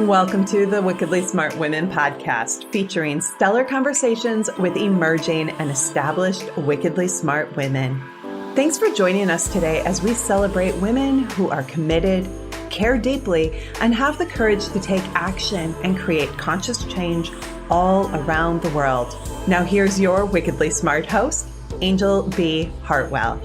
Welcome to the Wickedly Smart Women podcast, featuring stellar conversations with emerging and established wickedly smart women. Thanks for joining us today as we celebrate women who are committed, care deeply, and have the courage to take action and create conscious change all around the world. Now here's your wickedly smart host, Anjel B. Hartwell.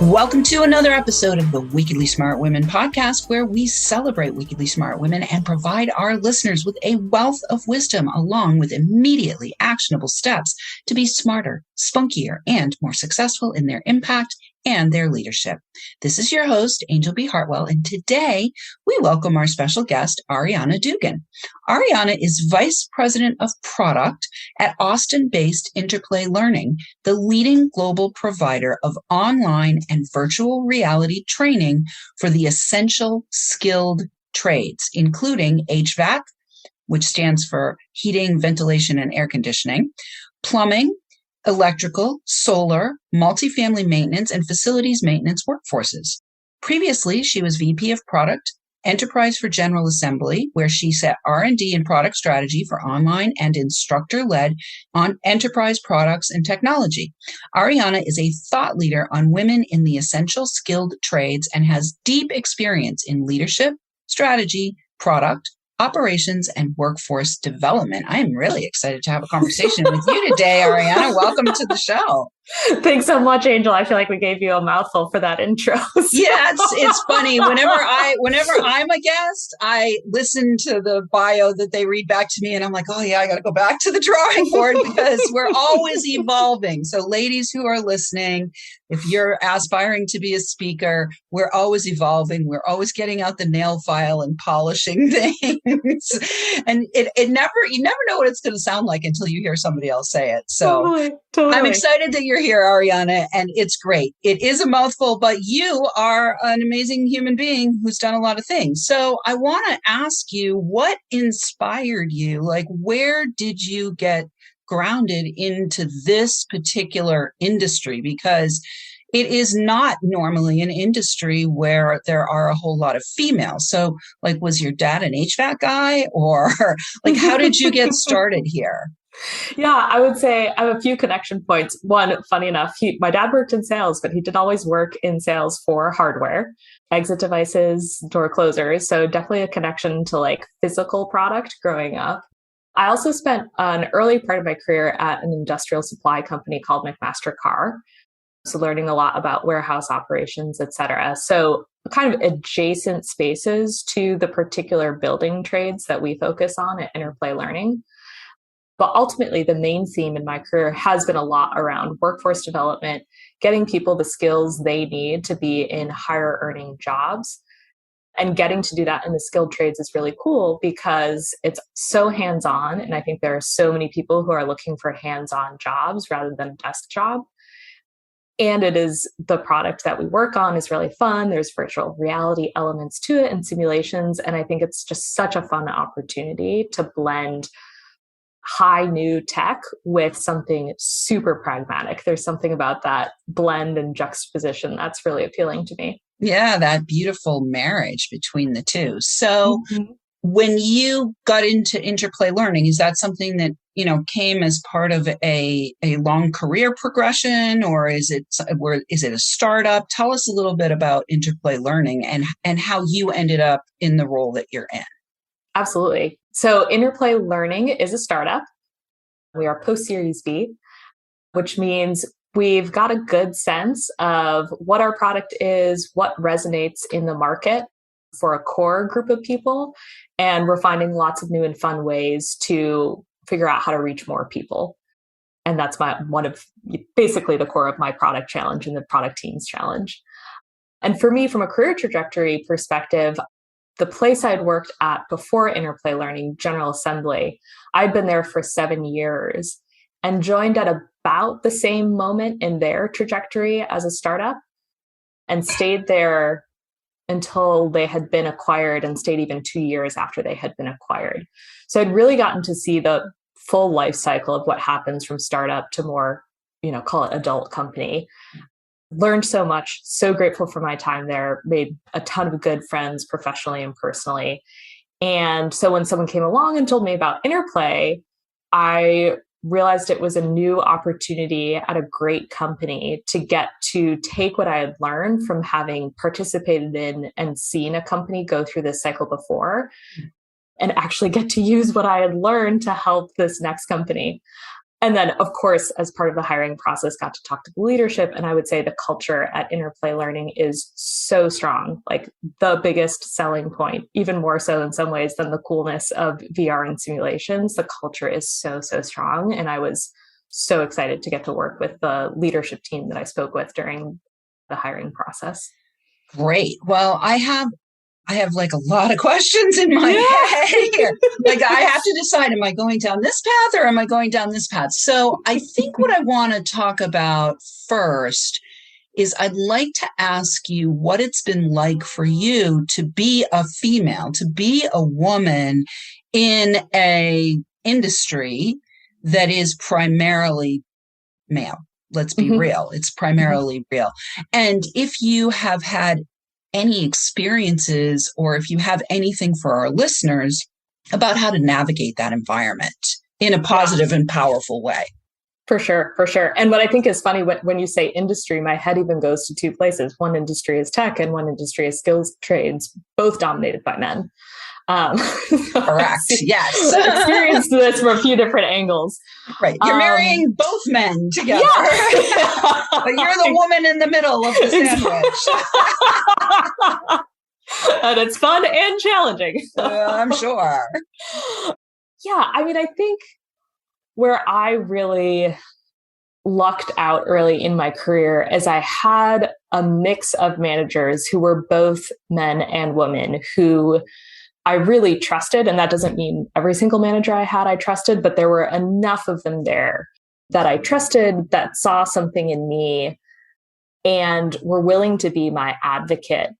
Welcome to another episode of the Wickedly Smart Women podcast, where we celebrate wickedly smart women and provide our listeners with a wealth of wisdom along with immediately actionable steps to be smarter, spunkier, and more successful in their impact and their leadership. This is your host, Anjel B. Hartwell, and today we welcome our special guest, Ariana Dugan. Ariana is Vice President of Product at Austin-based Interplay Learning, the leading global provider of online and virtual reality training for the essential skilled trades, including HVAC, which stands for heating, ventilation, and air conditioning, plumbing, electrical, solar, multifamily maintenance, and facilities maintenance workforces. Previously, she was VP of Product, Enterprise for General Assembly, where she set R&D and product strategy for online and instructor-led on enterprise products and technology. Ariana is a thought leader on women in the essential skilled trades and has deep experience in leadership, strategy, product, operations, and workforce development. I am really excited to have a conversation with you today, Ariana. Welcome to the show. Thanks so much, Anjel. I feel like we gave you a mouthful for that intro. Yeah, it's funny. Whenever I'm a guest, I listen to the bio that they read back to me, and I'm like, oh yeah, I got to go back to the drawing board because we're always evolving. So, ladies who are listening, if you're aspiring to be a speaker, we're always evolving. We're always getting out the nail file and polishing things. And you never know what it's going to sound like until you hear somebody else say it. So totally. I'm excited that you're here, Ariana, and it's great. It is a mouthful, but you are an amazing human being who's done a lot of things. So I want to ask you, what inspired you? Like, where did you get grounded into this particular industry? Because it is not normally an industry where there are a whole lot of females. So, like, was your dad an HVAC guy, or like, how did you get started here? Yeah, I would say I have a few connection points. One, funny enough, my dad worked in sales, but he didn't always work in sales for hardware, exit devices, door closers. So definitely a connection to like physical product growing up. I also spent an early part of my career at an industrial supply company called McMaster Carr. So learning a lot about warehouse operations, et cetera. So kind of adjacent spaces to the particular building trades that we focus on at Interplay Learning. But ultimately, the main theme in my career has been a lot around workforce development, getting people the skills they need to be in higher earning jobs. And getting to do that in the skilled trades is really cool because it's so hands-on. And I think there are so many people who are looking for hands-on jobs rather than a desk job. And it is the product that we work on is really fun. There's virtual reality elements to it and simulations. And I think it's just such a fun opportunity to blend high new tech with something super pragmatic. There's something about that blend and juxtaposition that's really appealing to me. Yeah, that beautiful marriage between the two. So when you got into Interplay Learning, is that something that, came as part of a long career progression, or is it a startup? Tell us a little bit about Interplay Learning and how you ended up in the role that you're in. Absolutely. So Interplay Learning is a startup. We are post-Series B, which means we've got a good sense of what our product is, what resonates in the market for a core group of people. And we're finding lots of new and fun ways to figure out how to reach more people. And that's basically the core of my product challenge and the product team's challenge. And for me, from a career trajectory perspective, the place I'd worked at before Interplay Learning, General Assembly, I'd been there for 7 years and joined at about the same moment in their trajectory as a startup and stayed there until they had been acquired and stayed even 2 years after they had been acquired. So I'd really gotten to see the full life cycle of what happens from startup to more, call it adult company. Learned so much, so grateful for my time there, made a ton of good friends professionally and personally. And so when someone came along and told me about Interplay, I realized it was a new opportunity at a great company to get to take what I had learned from having participated in and seen a company go through this cycle before and actually get to use what I had learned to help this next company. And then, of course, as part of the hiring process, got to talk to the leadership. And I would say the culture at Interplay Learning is so strong, like the biggest selling point, even more so in some ways than the coolness of VR and simulations. The culture is so, so strong. And I was so excited to get to work with the leadership team that I spoke with during the hiring process. Great. Well, I have like a lot of questions in my head here. Like I have to decide, am I going down this path or am I going down this path? So I think what I want to talk about first is I'd like to ask you what it's been like for you to be a female, to be a woman in a industry that is primarily male. Let's be real. It's primarily real. And if you have had any experiences or if you have anything for our listeners about how to navigate that environment in a positive and powerful way. For sure, for sure. And what I think is funny, when you say industry, my head even goes to two places. One industry is tech and one industry is skills trades, both dominated by men. Correct. Yes. Experienced this from a few different angles. Right. You're marrying both men together. Yeah. But you're the woman in the middle of the sandwich. And it's fun and challenging. I'm sure. Yeah. I mean, I think where I really lucked out early in my career is I had a mix of managers who were both men and women who I really trusted. And that doesn't mean every single manager I had I trusted, but there were enough of them there that I trusted, that saw something in me and were willing to be my advocate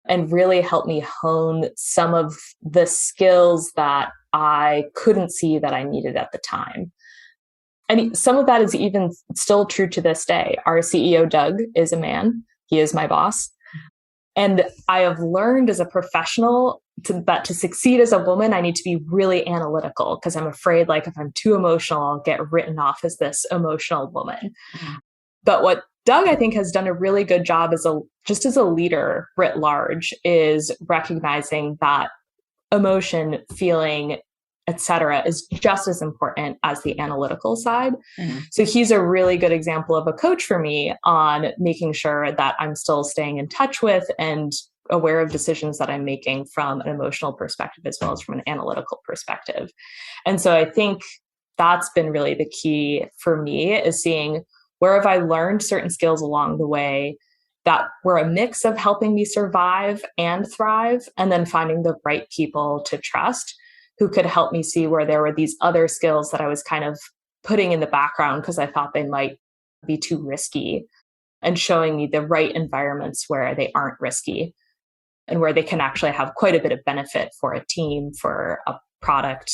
and really help me hone some of the skills that I couldn't see that I needed at the time. And some of that is even still true to this day. Our CEO, Doug, is a man. He is my boss. And I have learned as a professional that to succeed as a woman, I need to be really analytical because I'm afraid, like, if I'm too emotional, I'll get written off as this emotional woman. But what Doug, I think, has done a really good job as a leader writ large is recognizing that emotion, feeling, etc., is just as important as the analytical side. So he's a really good example of a coach for me on making sure that I'm still staying in touch with and aware of decisions that I'm making from an emotional perspective as well as from an analytical perspective. And so I think that's been really the key for me, is seeing where have I learned certain skills along the way that were a mix of helping me survive and thrive, and then finding the right people to trust who could help me see where there were these other skills that I was kind of putting in the background because I thought they might be too risky, and showing me the right environments where they aren't risky and where they can actually have quite a bit of benefit for a team, for a product.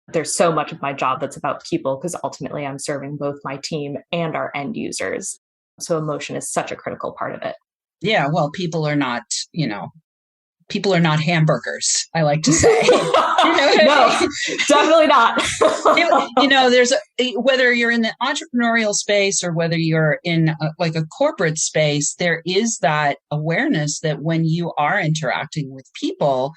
There's so much of my job that's about people because ultimately I'm serving both my team and our end users. So emotion is such a critical part of it. Yeah, well, people are not hamburgers, I like to say. No, definitely not. There's whether you're in the entrepreneurial space or whether you're in a corporate space, there is that awareness that when you are interacting with people,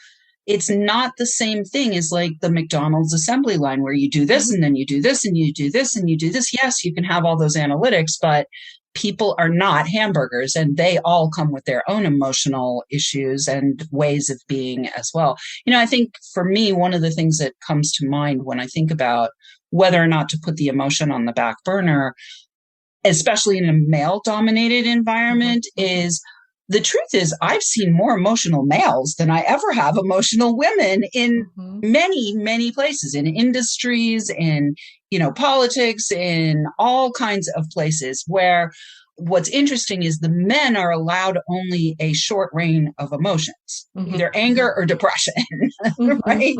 it's not the same thing as like the McDonald's assembly line where you do this and then you do this and you do this and you do this. Yes, you can have all those analytics, but people are not hamburgers, and they all come with their own emotional issues and ways of being as well. I think for me, one of the things that comes to mind when I think about whether or not to put the emotion on the back burner, especially in a male-dominated environment, is the truth is I've seen more emotional males than I ever have emotional women in many, many places, in industries, in, politics, in all kinds of places where what's interesting is the men are allowed only a short reign of emotions, either anger or depression, right?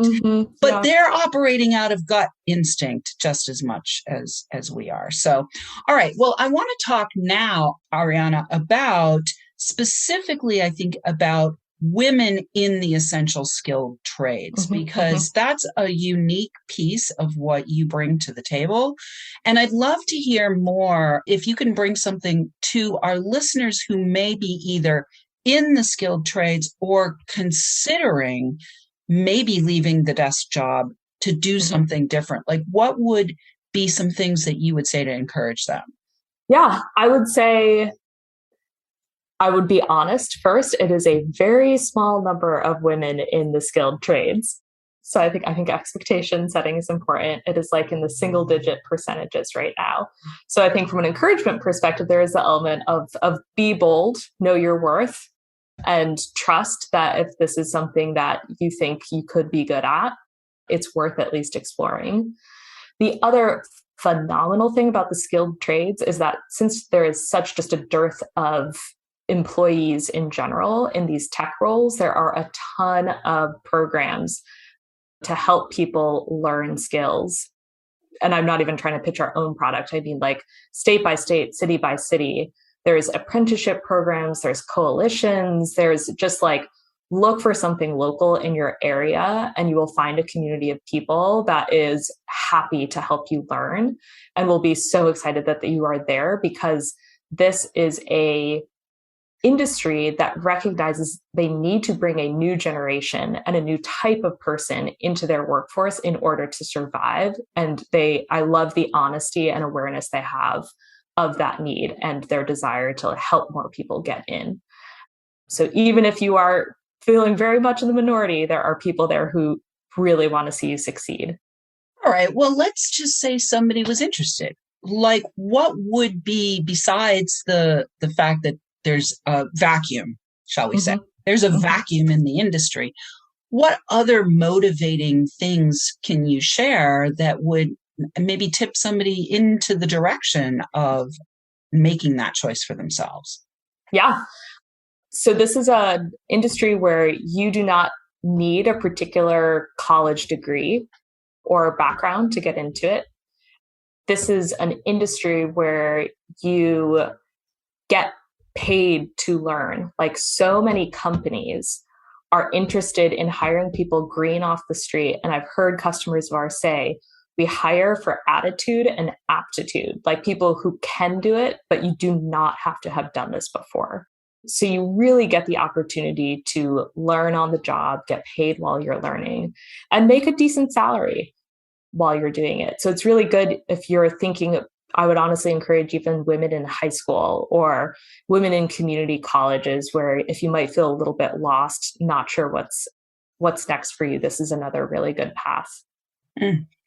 But they're operating out of gut instinct just as much as we are. So, all right. Well, I want to talk now, Ariana, about specifically, I think, about women in the essential skilled trades, because that's a unique piece of what you bring to the table. And I'd love to hear more if you can bring something to our listeners who may be either in the skilled trades or considering maybe leaving the desk job to do something different. Like, what would be some things that you would say to encourage them? Yeah, I would say, I would be honest first. It is a very small number of women in the skilled trades. So I think expectation setting is important. It is like in the single digit percentages right now. So I think from an encouragement perspective, there is the element of be bold, know your worth, and trust that if this is something that you think you could be good at, it's worth at least exploring. The other phenomenal thing about the skilled trades is that since there is such just a dearth of employees in general in these tech roles, there are a ton of programs to help people learn skills. And I'm not even trying to pitch our own product. I mean, like state by state, city by city, there's apprenticeship programs, there's coalitions, there's just like, look for something local in your area and you will find a community of people that is happy to help you learn and will be so excited that you are there, because this is a industry that recognizes they need to bring a new generation and a new type of person into their workforce in order to survive. And I love the honesty and awareness they have of that need and their desire to help more people get in. So even if you are feeling very much in the minority, there are people there who really want to see you succeed. All right. Well, let's just say somebody was interested. Like, what would be, besides the fact that there's a vacuum, shall we say? There's a vacuum in the industry. What other motivating things can you share that would maybe tip somebody into the direction of making that choice for themselves? Yeah. So this is an industry where you do not need a particular college degree or background to get into it. This is an industry where you get paid to learn. Like, so many companies are interested in hiring people green off the street. And I've heard customers of ours say, we hire for attitude and aptitude, like people who can do it, but you do not have to have done this before. So you really get the opportunity to learn on the job, get paid while you're learning, and make a decent salary while you're doing it. So it's really good if you're thinking, I would honestly encourage even women in high school or women in community colleges, where if you might feel a little bit lost, not sure what's next for you, this is another really good path.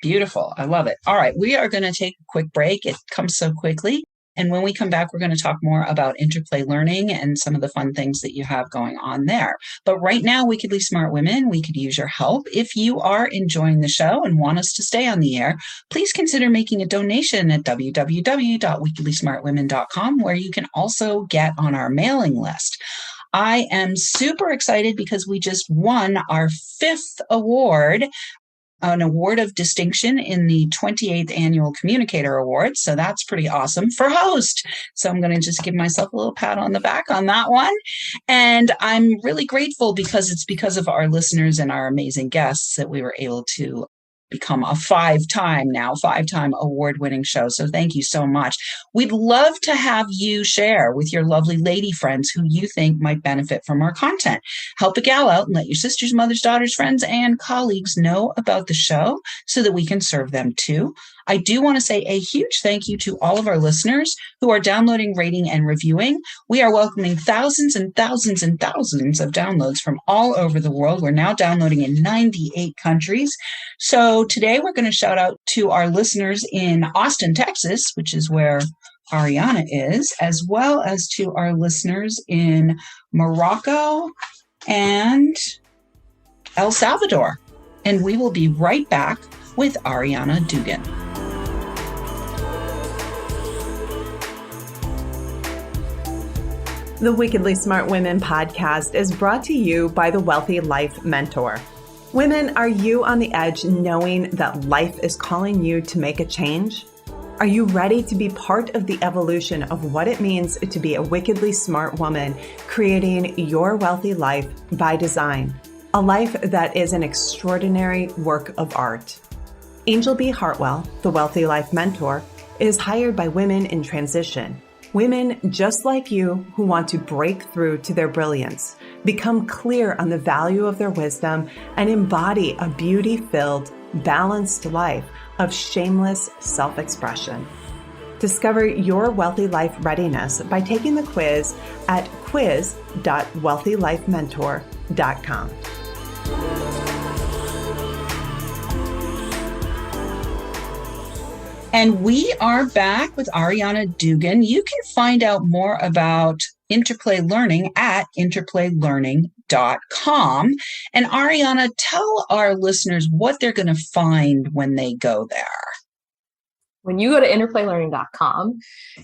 Beautiful. I love it. All right. We are going to take a quick break. It comes so quickly. And when we come back, we're going to talk more about Interplay Learning and some of the fun things that you have going on there. But right now, Wickedly Smart Women, we could use your help. If you are enjoying the show and want us to stay on the air, please consider making a donation at www.wickedlysmartwomen.com, where you can also get on our mailing list. I am super excited because we just won our 5th award, an award of distinction in the 28th Annual Communicator Awards. So that's pretty awesome for host. So I'm going to just give myself a little pat on the back on that one. And I'm really grateful because it's because of our listeners and our amazing guests that we were able to become a 5-time award-winning show. So thank you so much. We'd love to have you share with your lovely lady friends who you think might benefit from our content. Help a gal out and let your sisters, mothers, daughters, friends, and colleagues know about the show so that we can serve them too. I do want to say a huge thank you to all of our listeners who are downloading, rating, and reviewing. We are welcoming thousands and thousands and thousands of downloads from all over the world. We're now downloading in 98 countries. So today we're going to shout out to our listeners in Austin, Texas, which is where Ariana is, as well as to our listeners in Morocco and El Salvador. And we will be right back with Ariana Dugan. The Wickedly Smart Women podcast is brought to you by the Wealthy Life Mentor. Women, are you on the edge knowing that life is calling you to make a change? Are you ready to be part of the evolution of what it means to be a wickedly smart woman, creating your wealthy life by design? A life that is an extraordinary work of art. Anjel B. Hartwell, the Wealthy Life Mentor, is hired by women in transition. Women just like you who want to break through to their brilliance, become clear on the value of their wisdom, and embody a beauty-filled, balanced life of shameless self-expression. Discover your wealthy life readiness by taking the quiz at quiz.wealthylifementor.com. And we are back with Ariana Dugan. You can find out more about Interplay Learning at interplaylearning.com. And Ariana, tell our listeners what they're going to find when they go there. When you go to interplaylearning.com,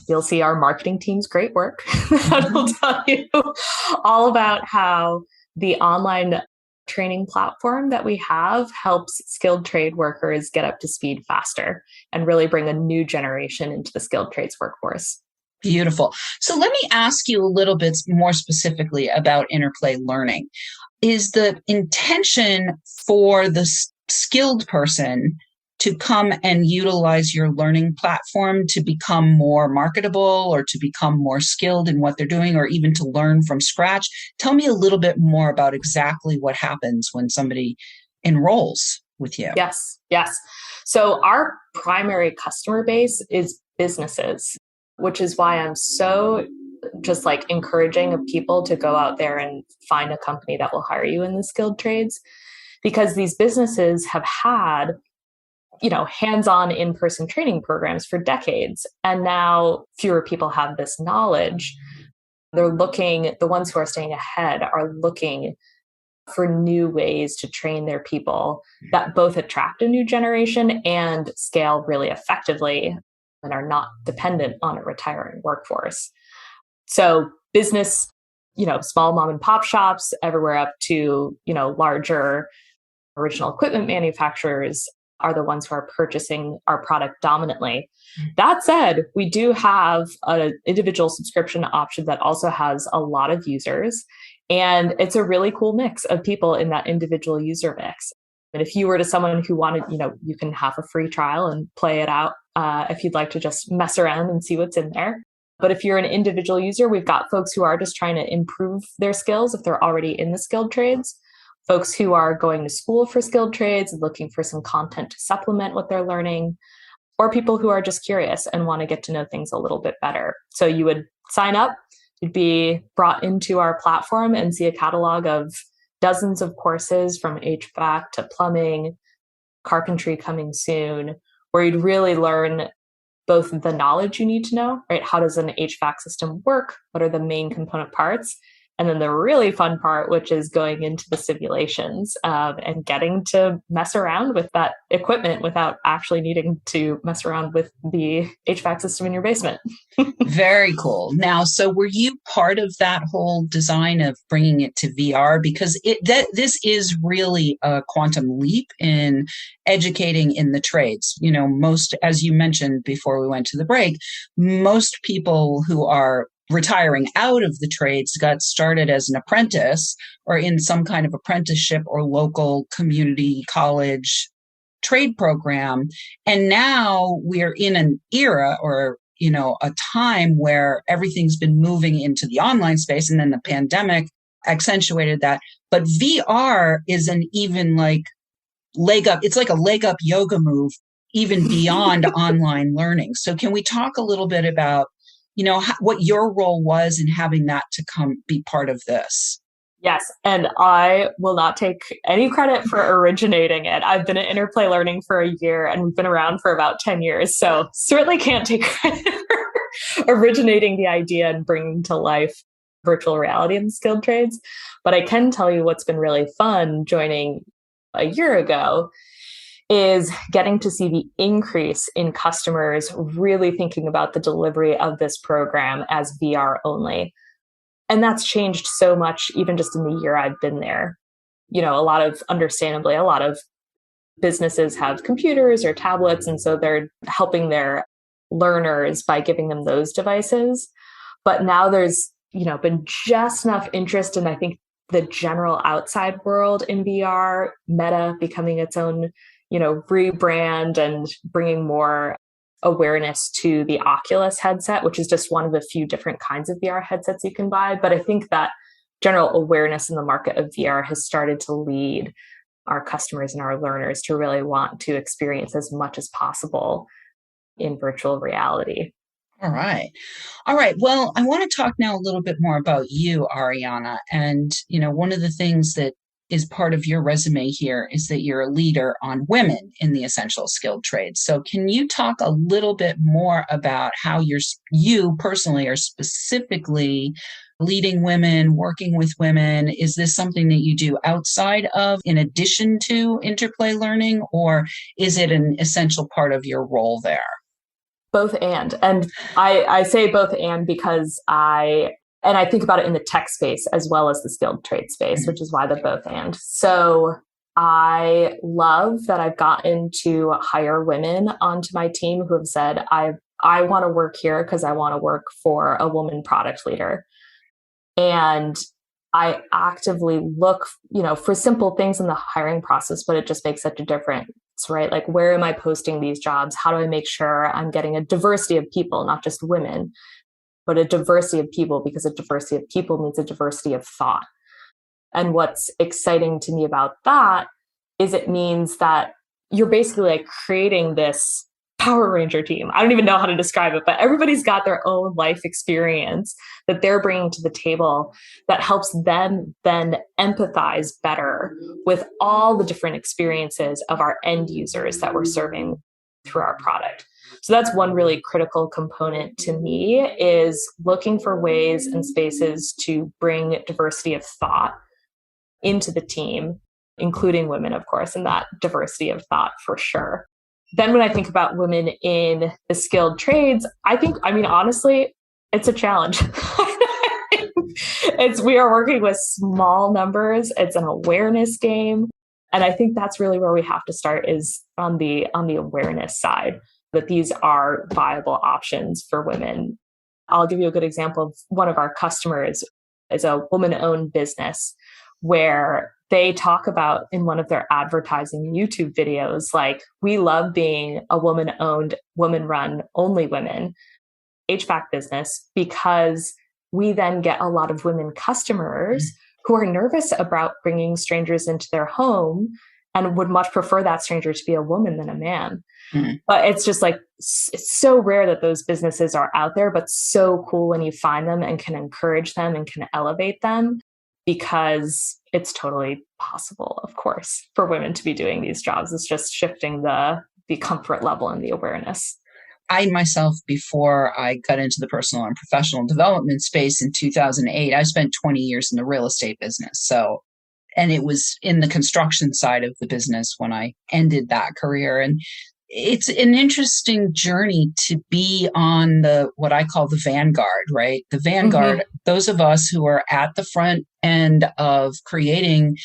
you'll see our marketing team's great work. That'll tell you all about how the online training platform that we have helps skilled trade workers get up to speed faster and really bring a new generation into the skilled trades workforce. Beautiful. So let me ask you a little bit more specifically about Interplay Learning. Is the intention for the skilled person to come and utilize your learning platform to become more marketable or to become more skilled in what they're doing or even to learn from scratch? Tell me a little bit more about exactly what happens when somebody enrolls with you. Yes. So our primary customer base is businesses, which is why I'm so just like encouraging of people to go out there and find a company that will hire you in the skilled trades, because these businesses have had hands-on in-person training programs for decades. And now fewer people have this knowledge. The ones who are staying ahead are looking for new ways to train their people that both attract a new generation and scale really effectively and are not dependent on a retiring workforce. So business, small mom and pop shops everywhere up to, larger original equipment manufacturers are the ones who are purchasing our product dominantly. That said, we do have an individual subscription option that also has a lot of users, and it's a really cool mix of people in that individual user mix. And if you were to someone who wanted, you can have a free trial and play it out if you'd like to just mess around and see what's in there. But if you're an individual user, we've got folks who are just trying to improve their skills if they're already in the skilled trades. Folks who are going to school for skilled trades and looking for some content to supplement what they're learning, or people who are just curious and want to get to know things a little bit better. So you would sign up, you'd be brought into our platform and see a catalog of dozens of courses from HVAC to plumbing, carpentry coming soon, where you'd really learn both the knowledge you need to know, right? How does an HVAC system work? What are the main component parts? And then the really fun part, which is going into the simulations and getting to mess around with that equipment without actually needing to mess around with the HVAC system in your basement. Very cool. Now, so were you part of that whole design of bringing it to VR? Because this is really a quantum leap in educating in the trades. Most, as you mentioned before we went to the break, most people who are retiring out of the trades got started as an apprentice or in some kind of apprenticeship or local community college trade program. And now we're in an era or, a time where everything's been moving into the online space, and then the pandemic accentuated that. But VR is an even leg up. It's like a leg up yoga move, even beyond online learning. So can we talk a little bit about what your role was in having that to come be part of this? Yes. And I will not take any credit for originating it. I've been at Interplay Learning for a year and we've been around for about 10 years. So certainly can't take credit for originating the idea and bringing to life virtual reality in the skilled trades. But I can tell you what's been really fun joining a year ago is getting to see the increase in customers really thinking about the delivery of this program as VR only. And that's changed so much, even just in the year I've been there. Understandably, a lot of businesses have computers or tablets, and so they're helping their learners by giving them those devices. But now there's, been just enough interest in, I think, the general outside world in VR, Meta becoming its own, rebrand and bringing more awareness to the Oculus headset, which is just one of a few different kinds of VR headsets you can buy. But I think that general awareness in the market of VR has started to lead our customers and our learners to really want to experience as much as possible in virtual reality. All right. All right. Well, I want to talk now a little bit more about you, Ariana. And, one of the things that is part of your resume here is that you're a leader on women in the essential skilled trades. So can you talk a little bit more about how you personally are specifically leading women, working with women? Is this something that you do outside of, in addition to Interplay Learning, or is it an essential part of your role there? Both and. And I say both and because I think about it in the tech space as well as the skilled trade space, which is why the both and. So I love that I've gotten to hire women onto my team who have said, I want to work here because I want to work for a woman product leader. And I actively look, for simple things in the hiring process, but it just makes such a difference, right? Like, where am I posting these jobs? How do I make sure I'm getting a diversity of people, not just women, but a diversity of people, because a diversity of people means a diversity of thought. And what's exciting to me about that is it means that you're basically like creating this Power Ranger team. I don't even know how to describe it, but everybody's got their own life experience that they're bringing to the table that helps them then empathize better with all the different experiences of our end users that we're serving through our product. So that's one really critical component to me, is looking for ways and spaces to bring diversity of thought into the team, including women, of course, and that diversity of thought for sure. Then when I think about women in the skilled trades, honestly, it's a challenge. We are working with small numbers. It's an awareness game. And I think that's really where we have to start, is on the awareness side, that these are viable options for women. I'll give you a good example of one of our customers is a woman-owned business where they talk about in one of their advertising YouTube videos, like, we love being a woman-owned, woman-run, only women HVAC business, because we then get a lot of women customers who are nervous about bringing strangers into their home and would much prefer that stranger to be a woman than a man. Mm-hmm. But it's just like, it's so rare that those businesses are out there, but so cool when you find them and can encourage them and can elevate them, because it's totally possible, of course, for women to be doing these jobs. It's just shifting the comfort level and the awareness. I myself, before I got into the personal and professional development space in 2008, I spent 20 years in the real estate business. And it was in the construction side of the business when I ended that career. And it's an interesting journey to be on what I call the vanguard, right? The vanguard, mm-hmm. Those of us who are at the front end of creating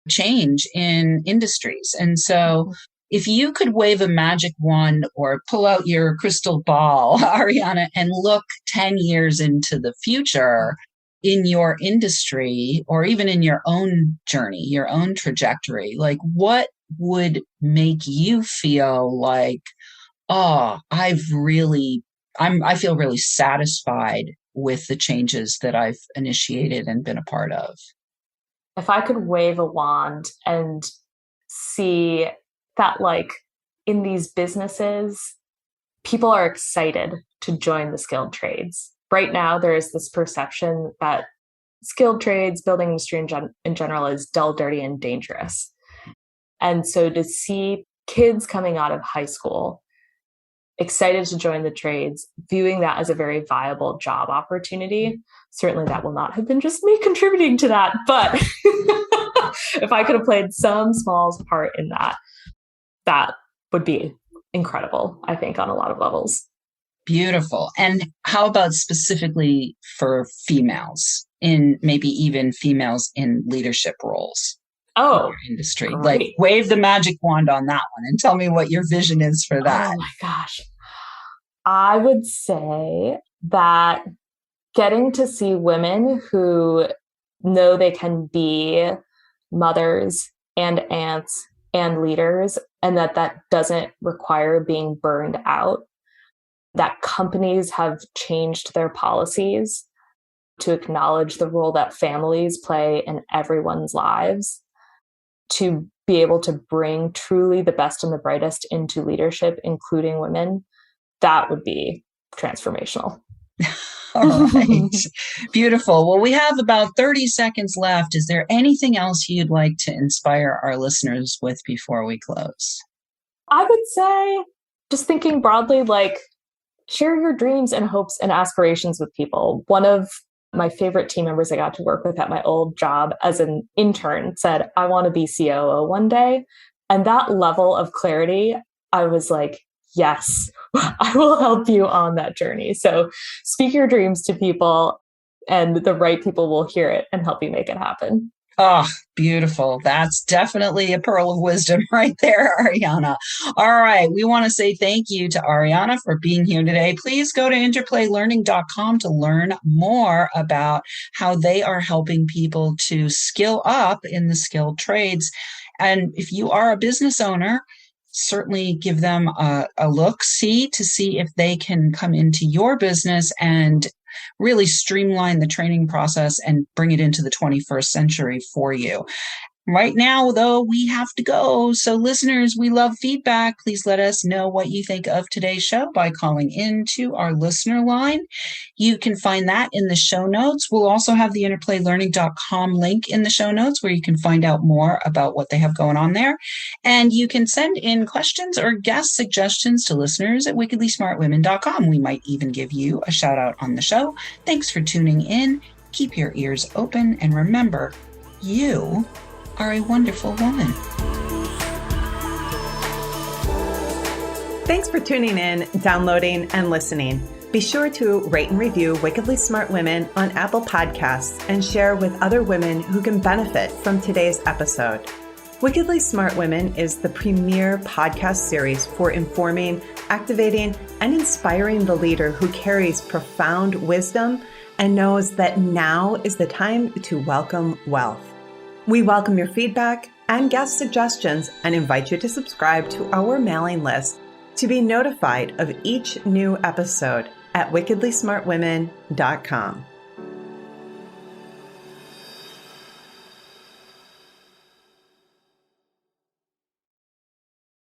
change in industries. And so if you could wave a magic wand or pull out your crystal ball, Ariana, and look 10 years into the future in your industry, or even in your own journey, your own trajectory, like, what would make you feel like, I feel really satisfied with the changes that I've initiated and been a part of? If I could wave a wand and see that, like, in these businesses, people are excited to join the skilled trades. Right now, there is this perception that skilled trades, building industry in general, is dull, dirty, and dangerous. And so to see kids coming out of high school excited to join the trades, viewing that as a very viable job opportunity, certainly that will not have been just me contributing to that. But if I could have played some small part in that, that would be incredible, I think, on a lot of levels. Beautiful. And how about specifically for females, in maybe even females in leadership roles in Oh, your industry? great. Like, wave the magic wand on that one and tell me what your vision is for that. Oh my gosh. I would say that getting to see women who know they can be mothers and aunts and leaders, and that doesn't require being burned out, that companies have changed their policies to acknowledge the role that families play in everyone's lives, to be able to bring truly the best and the brightest into leadership, including women. That would be transformational. All right. Beautiful. Well, we have about 30 seconds left. Is there anything else you'd like to inspire our listeners with before we close? I would say, just thinking broadly, like, share your dreams and hopes and aspirations with people. One of my favorite team members I got to work with at my old job as an intern said, I want to be COO one day. And that level of clarity, I was like, yes, I will help you on that journey. So speak your dreams to people, and the right people will hear it and help you make it happen. Oh, beautiful. That's definitely a pearl of wisdom right there, Ariana. All right. We want to say thank you to Ariana for being here today. Please go to interplaylearning.com to learn more about how they are helping people to skill up in the skilled trades. And if you are a business owner, certainly give them a look-see to see if they can come into your business and really streamline the training process and bring it into the 21st century for you. Right now, though, we have to go. So listeners, we love feedback. Please let us know what you think of today's show by calling into our listener line. You can find that in the show notes. We'll also have the interplaylearning.com link in the show notes where you can find out more about what they have going on there. And you can send in questions or guest suggestions to listeners at wickedlysmartwomen.com. We might even give you a shout out on the show. Thanks for tuning in. Keep your ears open, and remember, you are a wonderful woman. Thanks for tuning in, downloading, and listening. Be sure to rate and review Wickedly Smart Women on Apple Podcasts and share with other women who can benefit from today's episode. Wickedly Smart Women is the premier podcast series for informing, activating, and inspiring the leader who carries profound wisdom and knows that now is the time to welcome wealth. We welcome your feedback and guest suggestions and invite you to subscribe to our mailing list to be notified of each new episode at wickedlysmartwomen.com.